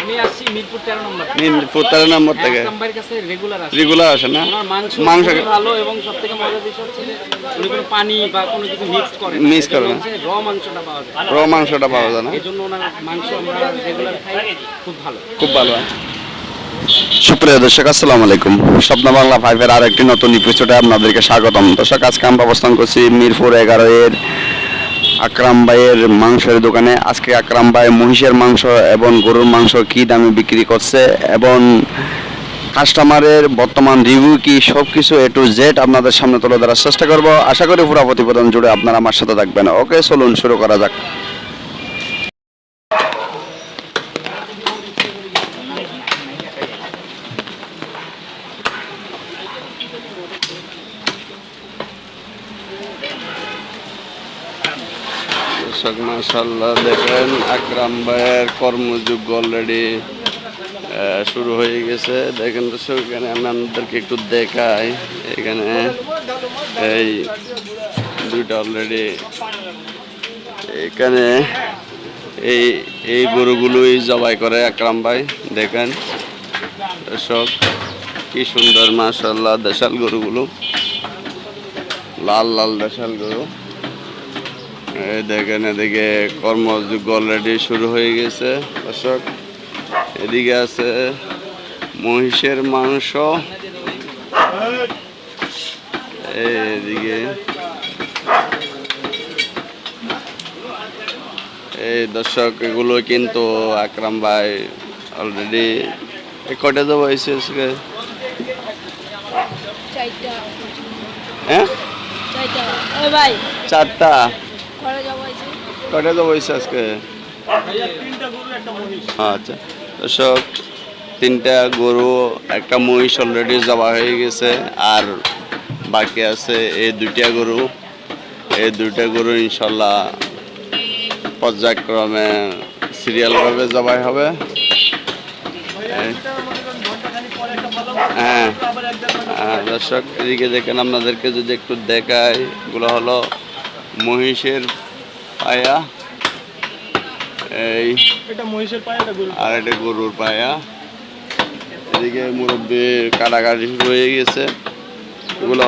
আমি আসছি মিরপুর 13 নম্বর মিরপুর 13 নম্বর থেকে আকরামের কাছে রেগুলার আসে না? ওনার মাংস ভালো এবং সবথেকে মজার বিষয় হচ্ছে যে উনি কোনো পানি বা কোনো কিছু মিক্স করে না র মাংসটা পাওয়া যায় মাংসটা পাওয়া যায় না, এজন্য ওনার মাংস আমরা রেগুলার খাই, খুব ভালো। সুপ্রিয় দর্শক, আসসালামু আলাইকুম। স্বপ্ন বাংলা 5 এর আরেকটি নতুন এপিসোডে আপনাদেরকে স্বাগতম। দর্শক, আজকে আমরা অবস্থান করছি মিরপুর 11 এর আকরাম ভাইয়ের মাংসের দোকানে। আজকে আকরাম ভাই মহিষের মাংস এবং গরুর মাংস কী দামে বিক্রি করছে এবং কাস্টমারের বর্তমান রিভিউ কি, সব কিছু A to Z আপনাদের সামনে তুলে ধরার চেষ্টা করব। আশা করি পুরো প্রতিবেদন জুড়ে আপনারা আমার সাথে থাকবেন। ওকে, চলুন শুরু করা যাক। দর্শক, মাশাআল্লাহ, দেখেন আকরাম ভাইয়ের কর্মযোগ্য অলরেডি শুরু হয়ে গেছে। দেখেন দর্শক, এখানে আমি আপনাদেরকে একটু দেখাই। এখানে এই দুইটা অলরেডি এখানে এই গরুগুলোই জবাই করে আকরাম ভাই। দেখেন দর্শক, কি সুন্দর মাশাআল্লাহ দেশাল গরুগুলো, লাল লাল দেশাল গরু। এই দেখেন, এদিকে কর্মযোগ্য অলরেডি শুরু হয়ে গেছে দর্শক। এদিকে আছে মহিষের মাংস, এদিকে এই দর্শক, এগুলো কিন্তু আকরাম ভাই অলরেডি কয়টা দেবো হয়েছে আজকে? হ্যাঁ, 4টা। কয়টা দেবো হয়েছে আজকে? আচ্ছা দর্শক, 3টা গরু, একটা মহিষ অলরেডি জবা হয়ে গেছে, আর বাকি আছে এই 2টা গরু। এই 2টা গরু ইনশাল্লাহ পর্যায়ক্রমে সিরিয়ালভাবে জবাই হবে। হ্যাঁ দর্শক, এদিকে দেখেন, আপনাদেরকে যদি একটু দেখাই, এগুলো হলো মহিষের পায়া, এই আর এটা গরুর পায়া। এদিকে মুরব্বী কাটাকাটি শুরু হয়ে গেছে। এগুলো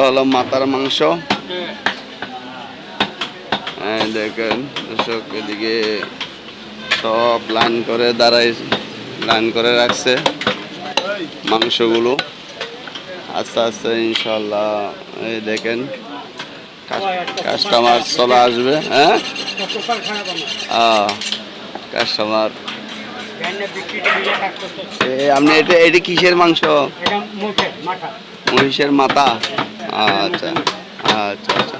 হলো মাথার মাংস। দেখেন দর্শক, এদিকে সব লাইন করে রাখছে মাংসগুলো। আস্তে আস্তে ইনশাল্লাহ এই দেখেন কাস্টমার চলে আসবে। হ্যাঁ, কাস্টমার। আপনি এটা কিসের মাংস? মহিষের মাথা। আচ্ছা আচ্ছা আচ্ছা।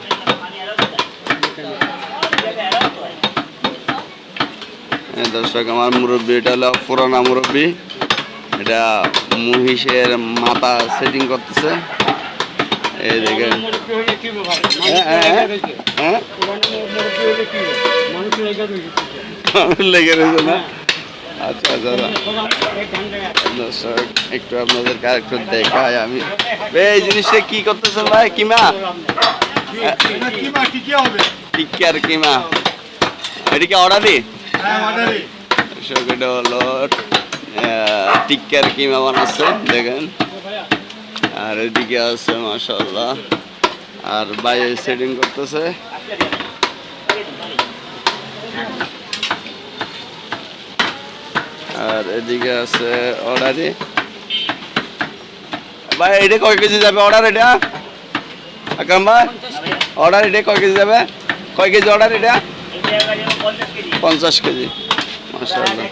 দর্শক, আমার মুরব্বী, এটা হলো পুরানা মুরব্বী, এটা মহিষের মাথা সেটিং করতেছে। এই দেখেন, লেগে রয়েছে না? আচ্ছা আচ্ছা দর্শক, একটু আপনাদেরকে আরেকটু দেখাই আমি। এই জিনিসটা কি করতেছেন ভাই? কিমা, টিক্কার কিমা। এটা কি অর্ডারই? দর্শক, এটা হলো টিক্কার কিমা বানাচ্ছে, দেখেন। আর এদিকে আছে মাশাআল্লাহ, আর বাইরে সেটিং করতেছে। আর এদিকে আছে অর্ডারে। ভাই, এটা কয় কেজি যাবে অর্ডার? এটা আকরাম ভাই, অর্ডার এটা কয় কেজি যাবে? কয় কেজি অর্ডার এটা? 50 কেজি। মাশাআল্লাহ,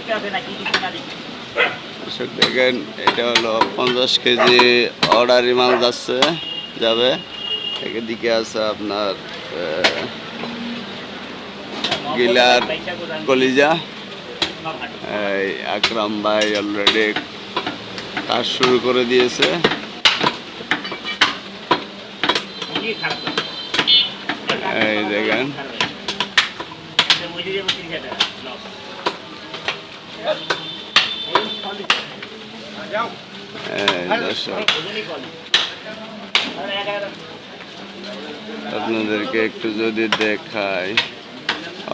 দেখেন, এটা হলো 50 কেজি অর্ডারি মাল যাবে। এদিকে আছে আপনার গিলার কলিজা। এই আকরাম ভাই অলরেডি কাজ শুরু করে দিয়েছে। এই দেখেন, দর্শক, আপনাদেরকে একটু যদি দেখাই,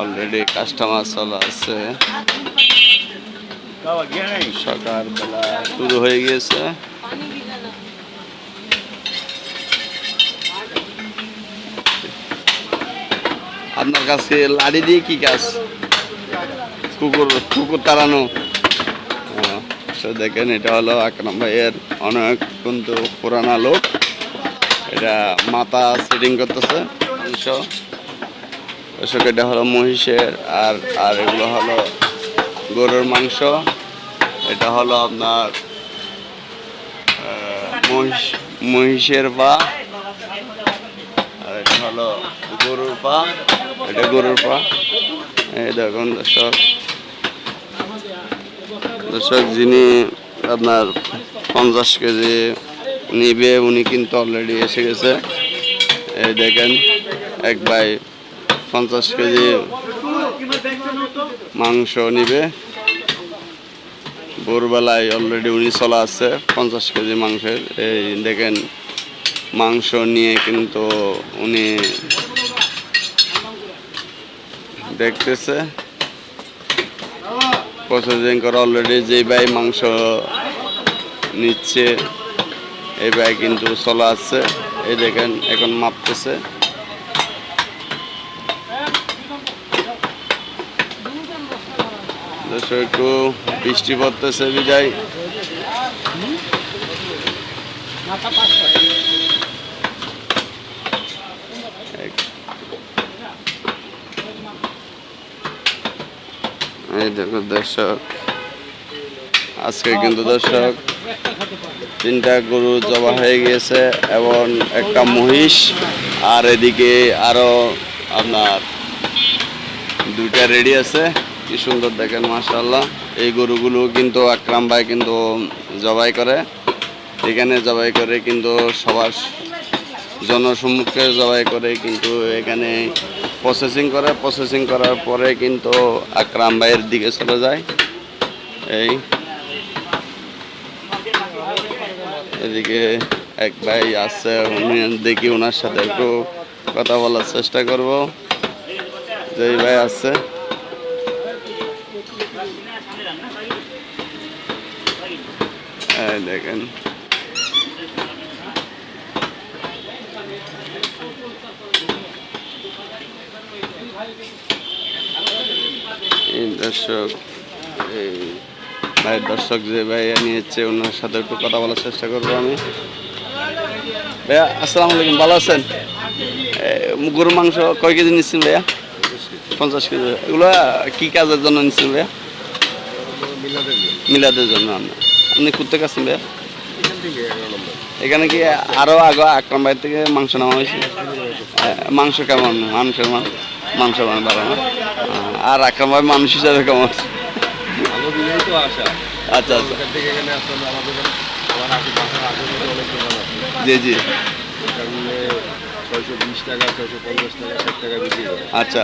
অলরেডি কাস্টমার চলে আসছে। সকালবেলা শুরু হয়ে গিয়েছে। আপনার কাছে লাড়ি দিয়ে কি কাজ? কুকুর তাড়ানো। দেখেন এটা হলো আকরাম ভাইয়ের অনেক কিন্তু পুরানা লোক। এটা মাথা সেটিং করতেছে মাংস। দর্শক এটা হলো মহিষের, আর এগুলো হলো গরুর মাংস। এটা হলো আপনার মহিষের পা, আর এটা হলো গরুর পা। এটা গরুর পা। এই দেখুন দর্শক যিনি আপনার 50 কেজি নিবে উনি কিন্তু অলরেডি এসে গেছে। এই দেখেন এক ভাই 50 কেজি মাংস নিবে। ভোরবেলায় অলরেডি উনি চলে আসছে 50 কেজি মাংসের। এই দেখেন মাংস নিয়ে কিন্তু উনি দেখতেছে প্রসেসিং করে। অলরেডি যে ভাই মাংস নিচ্ছে এই ভাই কিন্তু চলে আসছে। এই দেখেন এখন মাপতেছে। একটু বৃষ্টি পড়তেছে বিদায় এই দেখো দর্শক আজকে কিন্তু দর্শক 3টা গরু জবা হয়ে গিয়েছে এবং একটা মহিষ, আর এদিকে আরো আপনার 2টা রেডি আছে। কি সুন্দর দেখেন মাশাআল্লাহ। এই গরুগুলো কিন্তু আকরাম ভাই কিন্তু জবাই করে, এখানে জবাই করে কিন্তু সবার জনসম্মুখে জবাই করে কিন্তু এখানে প্রসেসিং করে। প্রসেসিং করার পরে কিন্তু আকরাম ভাইয়ের দিকে চলে যায়। এই এদিকে এক ভাই আছে, উনি দেখি ওনার সাথে একটু কথা বলার চেষ্টা করব। যেই ভাই আছে দেখেন দর্শক এই ভাই দর্শক যে ভাইয়া নিয়েছে ওনার সাথে একটু কথা বলার চেষ্টা করবো আমি। ভাইয়া আসসালামু আলাইকুম, ভালো আছেন? গরু মাংস কয় কেজি নিচ্ছেন ভাইয়া? 50 কেজি। এগুলো কি কাজের জন্য নিচ্ছেন ভাইয়া? মিলাদের জন্য। আপনি কোথেকে আসছেন ভাইয়া? এখানে কি আরো আগে আকরাম ভাই থেকে মাংস নেওয়া হয়েছে? মাংস কেমন? মাংস ভালো না? আর আকরাম ভাই মানুষ হিসাবে কেমন? আচ্ছা আচ্ছা জি জি 620 টাকা 650 টাকা 60 টাকা বিক্রি করে। আচ্ছা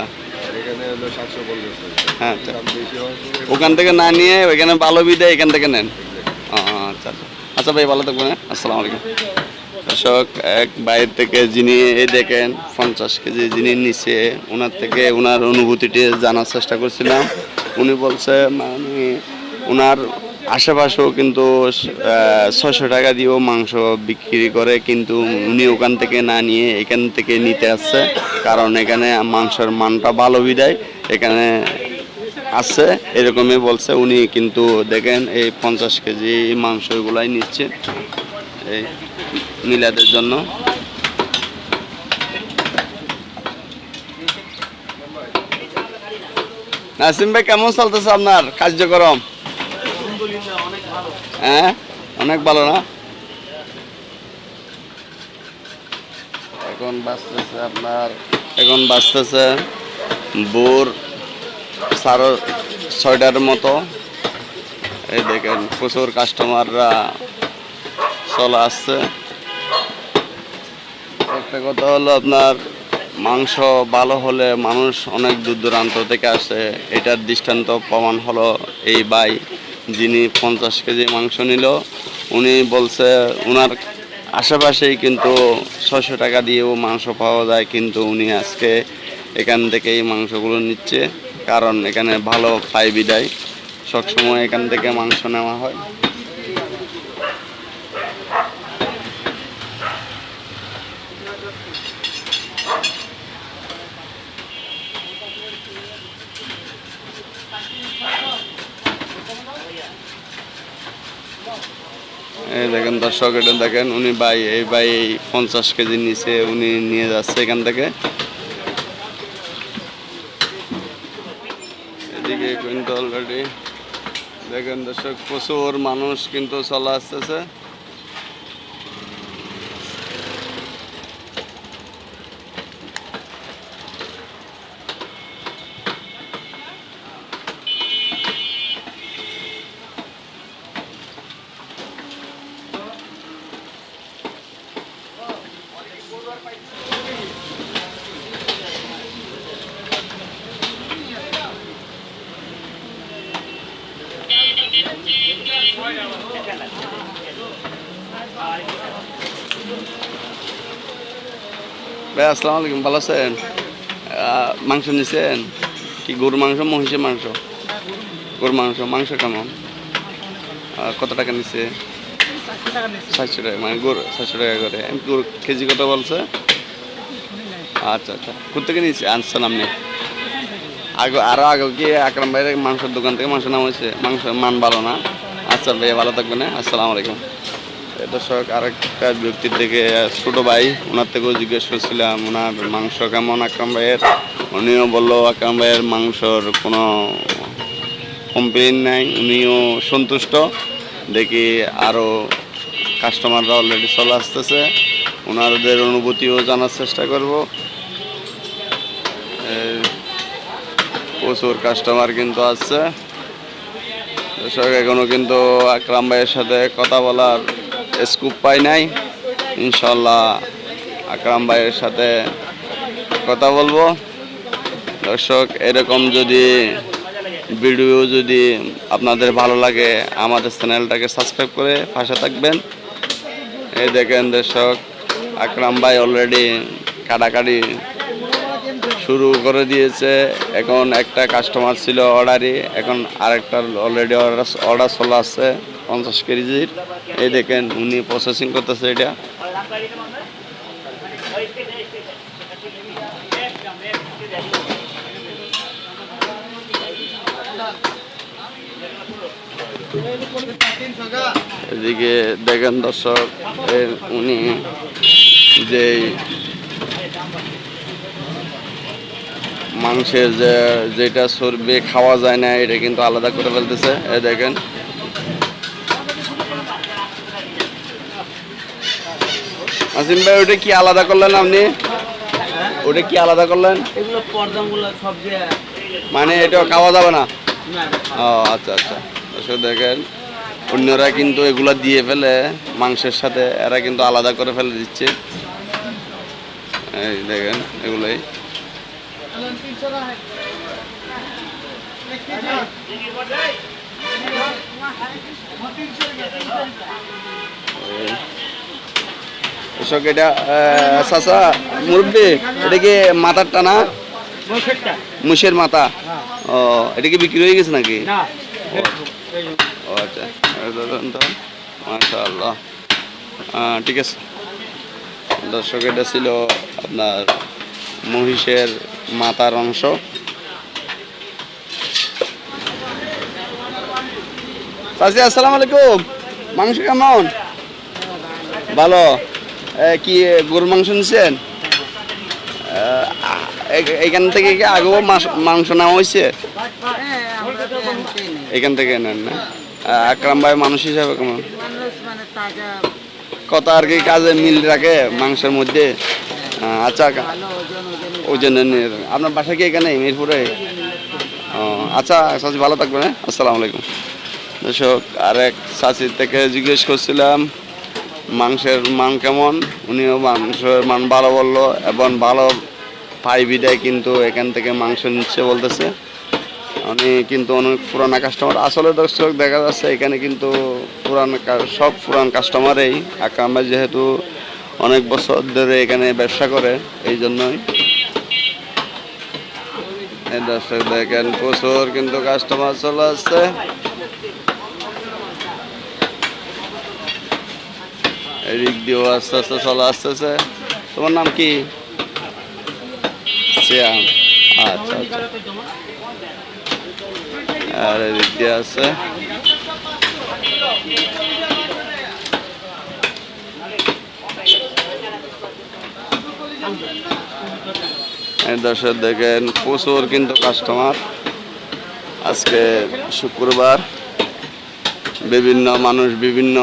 এখানে হলো 750 টাকা। হ্যাঁ আচ্ছা। বেশি হয় ওখান থেকে না নিয়ে ওইখানে ভালো বিদায় এখান থেকে নেন। আচ্ছা আচ্ছা আচ্ছা ভাই ভালো থাকবেন। আসসালামু আলাইকুম। দর্শক এক বাইরে থেকে যিনি এই দেখেন 50 কেজি যিনি নিচ্ছে ওনার থেকে ওনার অনুভূতিটি জানার চেষ্টা করছিলাম। উনি বলছে মানে ওনার আশেপাশেও কিন্তু 600 টাকা দিয়েও মাংস বিক্রি করে, কিন্তু উনি ওখান থেকে না নিয়ে এখান থেকে নিতে আসছে, কারণ এখানে মাংসের মানটা ভালো বিদায় এখানে আছে এরকমই বলছে উনি। কিন্তু দেখেন এই 50 কেজি মাংস এগুলাই নিচ্ছে এই মিলাদের জন্য। নাসিম ভাই কেমন চলতেছে আপনার কার্যক্রম? হ্যাঁ অনেক ভালো না? এখন বাজতেছে ভোর 6:30 মতো। এই দেখেন প্রচুর কাস্টমাররা চলে আসছে। একটা কথা হলো আপনার মাংস ভালো হলে মানুষ অনেক দূর দূরান্ত থেকে আসে। এটার দৃষ্টান্ত প্রমাণ হলো এই ভাই যিনি 50 কেজি মাংস নিল। উনি বলছে ওনার আশেপাশেই কিন্তু 600 টাকা দিয়েও মাংস পাওয়া যায়, কিন্তু উনি আজকে এখান থেকেই মাংসগুলো নিচ্ছে, কারণ এখানে ভালো পাই বিদায়। সবসময় এখান থেকে মাংস নেওয়া হয়। এই দেখেন দর্শক, এটা দেখেন উনি এই ভাই 50 কেজি নিচে উনি নিয়ে যাচ্ছে এখান থেকে। এদিকে কিন্তু অলরেডি দেখেন দর্শক প্রচুর মানুষ কিন্তু চলে আসতেছে। ভাই আসসালামু আলাইকুম, ভালো আছেন? মাংস নিছেন কি? গরুর মাংস, মহিষের মাংস? গরুর মাংস। মাংস কেমন? কত টাকা নিচ্ছে? 700 টাকা, মানে গরু 700 টাকা করে। গরু কেজি কত বলছে? আচ্ছা আচ্ছা, কোথেকে নিচ্ছে আনছেন আপনি? আগে কি আকরাম ভাইয়ের মাংসের দোকান থেকে মাংস নেওয়া হয়েছে? মাংস মান ভালো না? আচ্ছা ভাইয়া, ভালো থাকবেন। আসসালামু আলাইকুম। দর্শক, আরেকটা ব্যক্তির থেকে ছোটো ভাই, ওনার থেকেও জিজ্ঞেস করছিলাম ওনার মাংস কেমন আকরাম ভাইয়ের। উনিও বললো আকরাম ভাইয়ের মাংসর কোনো কমপ্লেন নাই, উনিও সন্তুষ্ট। দেখি আরও কাস্টমাররা অলরেডি চলে আসতেছে, ওনাদের অনুভূতিও জানার চেষ্টা করব। প্রচুর কাস্টমার কিন্তু আসছে দর্শক। এখনও কিন্তু আকরাম ভাইয়ের সাথে কথা বলার স্কুপ পাই নাই। ইনশাল্লাহ আকরাম ভাইয়ের সাথে কথা বলবো। দর্শক, এরকম যদি ভিডিও যদি আপনাদের ভালো লাগে, আমাদের চ্যানেলটাকে সাবস্ক্রাইব করে পাশে থাকবেন। এই দেখেন দর্শক, আকরাম ভাই অলরেডি কাটাকাটি শুরু করে দিয়েছে। এখন একটা কাস্টমার ছিল অর্ডারই, এখন আরেকটা অলরেডি অর্ডার চলে আসছে 50 কেজির। এই দেখেন উনি প্রসেসিং করতেছে এটা। এদিকে দেখেন দর্শক, উনি যে মাংসের যেটা চর্বি খাওয়া যায় না, এটা কিন্তু আলাদা করে ফেলতেছে। এই দেখেন আসিম ভাই, ওটা কি আলাদা করলেন আপনি? ওটা কি আলাদা করলেন? এগুলো পর্দাগুলো সব যে মানে এটা খাওয়া যাবে না? ও আচ্ছা আচ্ছা। দর্শক দেখেন, অন্যরা কিন্তু এগুলা দিয়ে ফেলে মাংসের সাথে, এরা কিন্তু আলাদা করে ফেলে দিচ্ছে। এই দেখেন এগুলোই। দর্শক, এটা চাচা মুরব্বি, এটা কি মাথার টানা? মুষের মাথা। ও, এটা কি বিক্রি হয়ে গেছে নাকি? ও আচ্ছা, মাশাআল্লাহ। ঠিক আছে দর্শক, এটা ছিল আপনার মহিষের মাথার অংশ। চাচি আসসালামু আলাইকুম, মাংস কেমন? ভালো। কি গরুর মাংস নিচ্ছেন? এখান থেকে কি আগেও মাংস নেওয়া হয়েছে? এখান থেকে নেন না? আকরাম ভাই মানুষ হিসাবে কেমন? কত আর কি কাজে মিল রাখে মাংসের মধ্যে? আচ্ছা, ওজন নিয়ে। আপনার বাসা কি এখানে মিরপুরে? ও আচ্ছা, চাচি ভালো থাকবেন। আসসালামু আলাইকুম। দর্শক, আরেক চাচির থেকে জিজ্ঞেস করছিলাম মাংসের মান কেমন। উনিও মাংসের মান ভালো বললো, এবং ভালো পাই বিদায় কিন্তু এখান থেকে মাংস নিচ্ছে বলতেছে। আমি কিন্তু অনেক পুরানা কাস্টমার আসলে। দর্শক, দেখা যাচ্ছে এখানে কিন্তু সব পুরান কাস্টমারই। আকরাম ভাই যেহেতু অনেক বছর ধরে এখানে ব্যবসা করে, এই জন্যই। এই দর্শক দেখেন প্রচুর কিন্তু কাস্টমার চলে আসছে। এদিক দিয়েও আস্তে আস্তে চলে আসতেছে। তোমার নাম কি? শ্যাম। আচ্ছা আচ্ছা। আর এদিক দিয়ে আছে দর্শক দেখেন প্রচুর কিন্তু কাস্টমার। আজকে শুক্রবার, বিভিন্ন মানুষ বিভিন্ন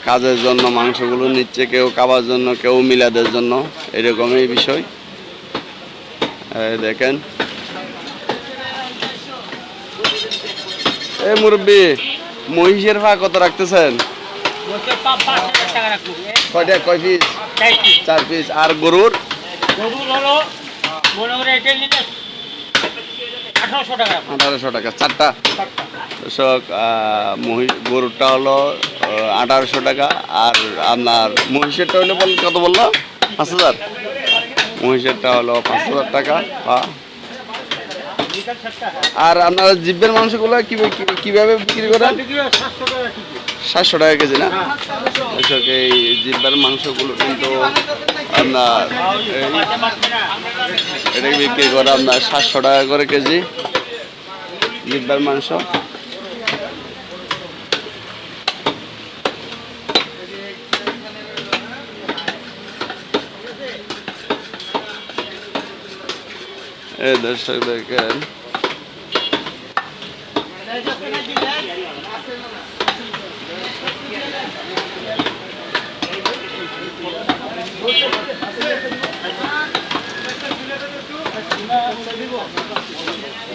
কাজের জন্য মাংসগুলো নিচ্ছে, কেউ খাবার জন্য, কেউ মিলাদের জন্য, এরকমই বিষয়। দেখেন এই মুরব্বী, মহিষের পা কত রাখতেছেন? কয়টা, কয় পিস? 4 পিস। আর গরুর? হলো মনে করে এটা নিলে 1800 টাকা। 1800 টাকা চারটা। দর্শক গরুরটা হলো 1800 টাকা, আর আপনার মহিষেরটা হলো কত বললো? 5000। মহিষেরটা হলো 5000 টাকা। আর আপনার জিব্বের মাংসগুলো কিভাবে বিক্রি করেন? 700 টাকা কেজি না? দর্শক এই জিব্বার মাংসগুলো কিন্তু আপনার এটাকে বিক্রি করে আপনার 700 টাকা করে কেজি জিব্বার মাংস। এই দর্শক দেখেন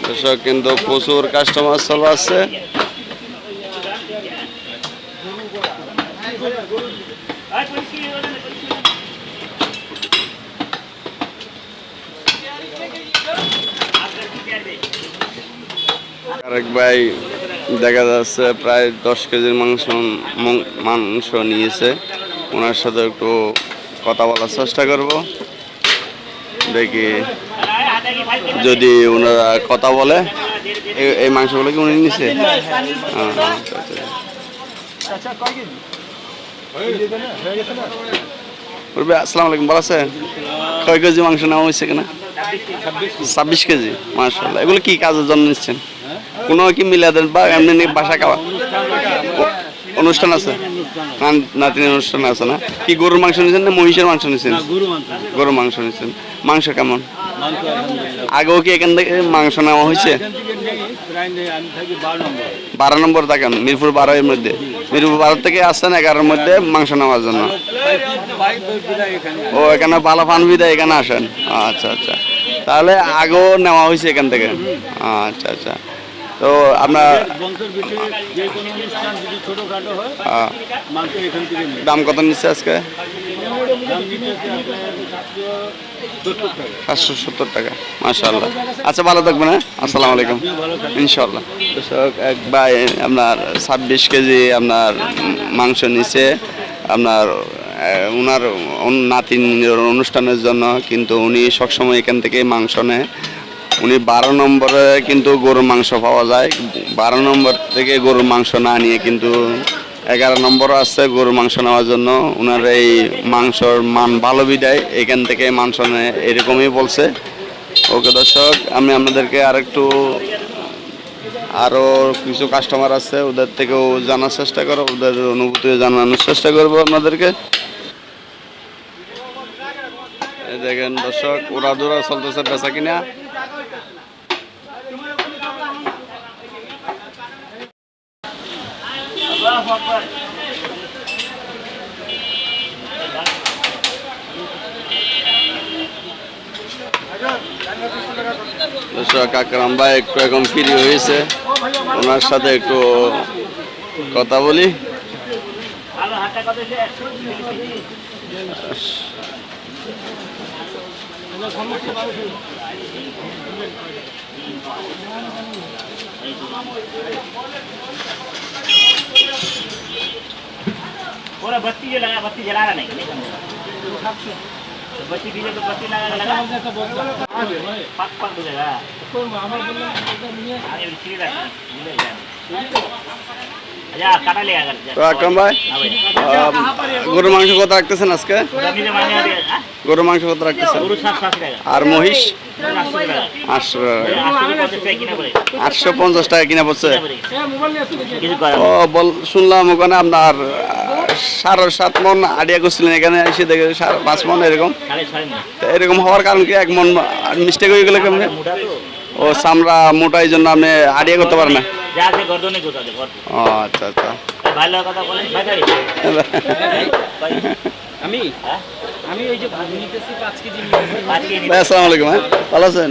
দর্শক কিন্তু প্রচুর কাস্টমার চলে আসছে। আরেক ভাই দেখা যাচ্ছে প্রায় 10 কেজির মাংস নিয়েছে। ওনার সাথে একটু কথা বলার চেষ্টা করব, দেখি যদি ওনারা কথা বলে। এই মাংসগুলো কি উনি নিছে? আসসালামু আলাইকুম, ভালো আছেন? কয় কেজি মাংস নেওয়া হয়েছে কিনা? 26 কেজি। মাশাআল্লাহ। এগুলো কি কাজের জন্য নিচ্ছেন? কোনো কি মিলাদের বা এমনি বাসা খাওয়া অনুষ্ঠান আছে? নাতিনের অনুষ্ঠান আছে না? কি গরুর মাংস নিচ্ছেন না মহিষের মাংস নিচ্ছেন? গরুর মাংস নিচ্ছেন। মাংস কেমন? আগেও কি এখান থেকে মাংস নেওয়া হয়েছে? 12 নম্বর থাকেন, মিরপুর 12 এর মধ্যে। মিরপুর 12 থেকে আসছেন 11-এর মধ্যে মাংস নেওয়ার জন্য। ও এখানে ভালো পান বিদায় এখানে আসেন। আচ্ছা আচ্ছা, তাহলে আগেও নেওয়া হয়েছে এখান থেকে। আচ্ছা আচ্ছা। তো আপনার দাম কত নিচ্ছে আজকে? 770 টাকা। মাশাআল্লাহ। আচ্ছা, ভালো থাকবেন। হ্যাঁ, আসসালামু আলাইকুম। ইনশাআল্লাহ। দর্শক এক ভাই আপনার 26 কেজি আপনার মাংস নিচ্ছে আপনার ওনার নাতিনের অনুষ্ঠানের জন্য, কিন্তু উনি সবসময় এখান থেকে মাংস নেয়। উনি 12 নম্বরে কিন্তু গরুর মাংস পাওয়া যায়। 12 নম্বর থেকে গরুর মাংস না নিয়ে কিন্তু 11 নম্বর আসছে গরুর মাংস নেওয়ার জন্য। ওনার এই মাংসর মান ভালো বিদায় এখান থেকে মাংস নেয়, এরকমই বলছে। ওকে দর্শক, আমি আপনাদেরকে আরও কিছু কাস্টমার আছে, ওদের থেকেও জানার চেষ্টা করব, ওদের অনুভূতি জানানোর চেষ্টা করবো আপনাদেরকে। দেখেন দর্শক, ওরা দৌড়া চলতেছে বেচা কিনা। দর্শক আকরাম ভাই একটু এখন ফ্রি হয়েছে, ওনার সাথে একটু কথা বলি। पूरा बत्ती जो लगा, बत्ती जला रहा नहीं। बच्ची दिले तो बच्ची लगा लगा पाक पाक हो जाएगा आगे बिछी रख दिले जाए अच्छा काटा ले अगर তো আকরাম ভাই গরুর মাংস কত রাখতেছেন আজকে? जमीन में मांगे दिया গরুর মাংস কত রাখতেছেন? गुरु 7 টাকা আর মহিষ 800 টাকা 800 টাকা। 850 টাকা কিনা পড়ে 850 টাকা কিনা পড়ছে। কিছু করা ও শুনলাম ওখানে আপনার 7.5 মন আড়িয়া করছিলেন, এখানে এসে দেখে 5.5 মন এরকম। 6.5 মণ তো এরকম হওয়ার কারণ কি? 1 মন মিস্টেক হয়ে গেলে কেমন? মোটা তো ও চামড়া মোটাই জন্য আপনি আড়িয়া করতে পারেন না। যা আছে গর্দনে কোথা আছে গর্দ ও আচ্ছা আচ্ছা। ভালো কথা বলেন ভাই ভাই আমি হ্যাঁ আমি ওই যে নিতেছি 5 কেজি নিতেছি। 5 কেজি ভাই আসসালামু আলাইকুম। হ্যাঁ ভালো আছেন?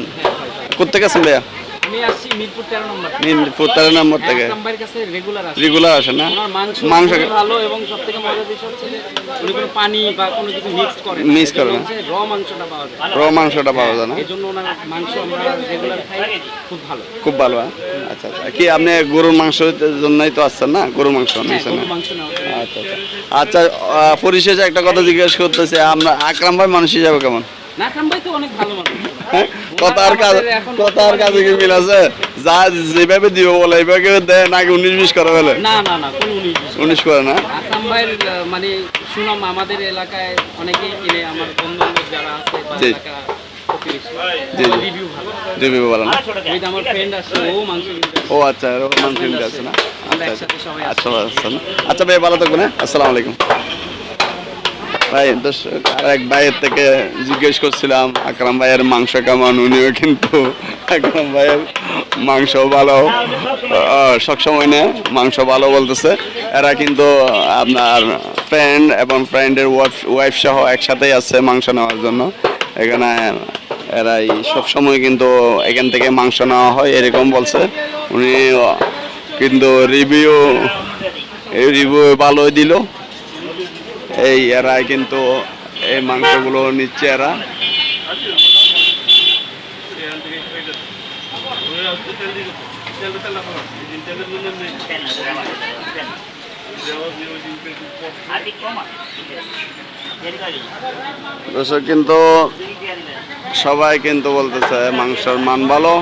কোথেকে আছেন ভাইয়া? আমি আসছি মিরপুর 13 নম্বর। মিরপুর 13 নম্বর থেকে নাম্বারের কাছে রেগুলার আসে। রেগুলার আসেন না? ওনার মাংস মাংস খুবই ভালো এবং সবথেকে মজার বিষয় হচ্ছে যে উনি কোনো পানি বা কোনো কিছু মিক্স করে না। Mix করে না। র মাংসটা পাওয়া যায়। র মাংসটা পাওয়া যায় না? এই জন্য ওনার মাংস আমরা রেগুলার খাই, খুব ভালো। খুব ভালো। হ্যাঁ? আচ্ছা আচ্ছা। কি আপনি গরুর মাংসের জন্যই তো আসছেন না? গরুর মাংস হ্যাঁ, নিয়েছেন না? গরুর মাংস নেওয়া। আচ্ছা আচ্ছা। আচ্ছা পরিশেষে একটা কথা জিজ্ঞেস করতেছে, আমরা আকরাম ভাই মানুষ হিসাবে কেমন? নাকরাম ভাই তো অনেক ভালো মানুষ। হ্যাঁ? কথার কাজে কি মিল আছে? যা যেভাবে দিব বলে এইভাবে দেয় নাকি 19-20 করে ফেলে? না না না, কোনো 19 করে না? আকরাম ভাইয়ের মানে সুনাম আমাদের এলাকায় অনেকেই কিনে, আমার বন্ধু বান্ধব যারা আছে বা জি। এলাকা প্রতিবেশী, জি, জি। রিভিউ ভালো। দিবি বলে না? ওই যে আমার ফ্রেন্ড আছে, ও মাংস কিনতে আসে। ও আচ্ছা, এরকম মানুষ কিনতে আছে না? আমরা আচ্ছা একসাথে সবাই আসি। আচ্ছা আচ্ছা। আচ্ছা ভাই ভালো থাকবেন। হ্যাঁ আসসালামু আলাইকুম। ভাই দর্শক আর এক ভাইয়ের থেকে জিজ্ঞেস করছিলাম আকরাম ভাইয়ের মাংস কেমন, উনিও কিন্তু আকরাম ভাইয়ের মাংস ভালো সবসময় নেয়, মাংস ভালো বলতেছে। এরা কিন্তু আপনার ফ্রেন্ড এবং ফ্রেন্ডের ওয়াইফ সহ একসাথেই আছে মাংস নেওয়ার জন্য। এখানে এরাই সবসময় কিন্তু এখান থেকে মাংস নেওয়া হয় এরকম বলছে উনি, কিন্তু রিভিউ ভালোই দিল। এই এরাই কিন্তু এই মাংসগুলো নিচ্ছে এরা। দর্শক কিন্তু সবাই কিন্তু বলতেছে মাংসের মান ভালো।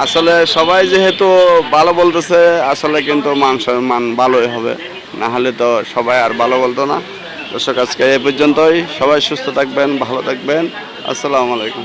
আসলে সবাই যেহেতু ভালো বলতেছে, আসলে কিন্তু মাংসের মান ভালোই হবে, না হলে তো সবাই আর ভালো বলতো না। দর্শক আজকে এই পর্যন্তই। সবাই সুস্থ থাকবেন, ভালো থাকবেন। আসসালামু আলাইকুম।